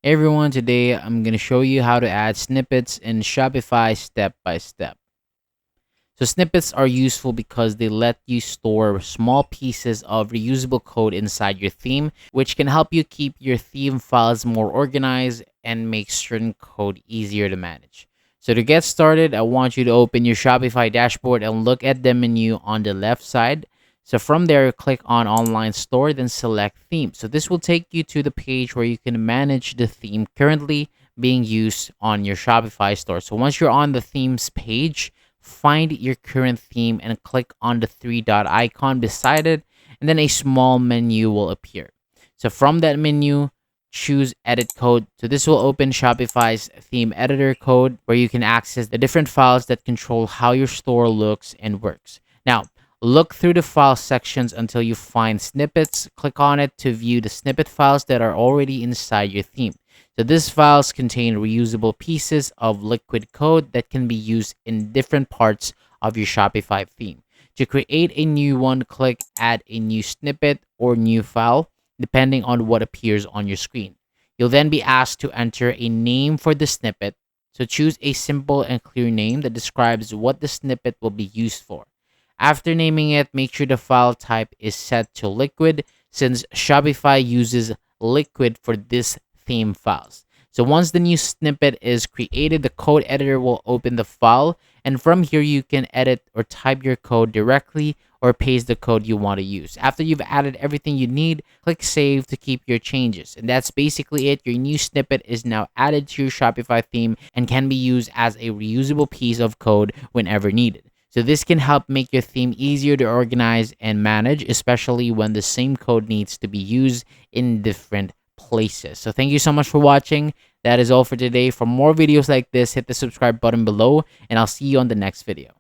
Hey everyone, today I'm going to show you how to add snippets in Shopify step by step. So snippets are useful because they let you store small pieces of reusable code inside your theme, which can help you keep your theme files more organized and make certain code easier to manage. So to get started, I want you to open your Shopify dashboard and look at the menu on the left side. So from there, click on Online Store, then select Theme. So this will take you to the page where you can manage the theme currently being used on your Shopify store. So once you're on the themes page, find your current theme and click on the three dot icon beside it, and then a small menu will appear. So from that menu, choose edit code. So this will open Shopify's theme editor code where you can access the different files that control how your store looks and works. Now, look through the file sections until you find snippets. Click on it to view the snippet files that are already inside your theme. So these files contain reusable pieces of liquid code that can be used in different parts of your Shopify theme. To create a new one, click Add a new snippet or new file, depending on what appears on your screen. You'll then be asked to enter a name for the snippet. So choose a simple and clear name that describes what the snippet will be used for. After naming it, make sure the file type is set to liquid since Shopify uses liquid for this theme files. So once the new snippet is created, the code editor will open the file, and from here you can edit or type your code directly or paste the code you want to use. After you've added everything you need, click save to keep your changes. And that's basically it. Your new snippet is now added to your Shopify theme and can be used as a reusable piece of code whenever needed. So this can help make your theme easier to organize and manage, especially when the same code needs to be used in different places. So thank you so much for watching. That is all for today. For more videos like this, hit the subscribe button below, and I'll see you on the next video.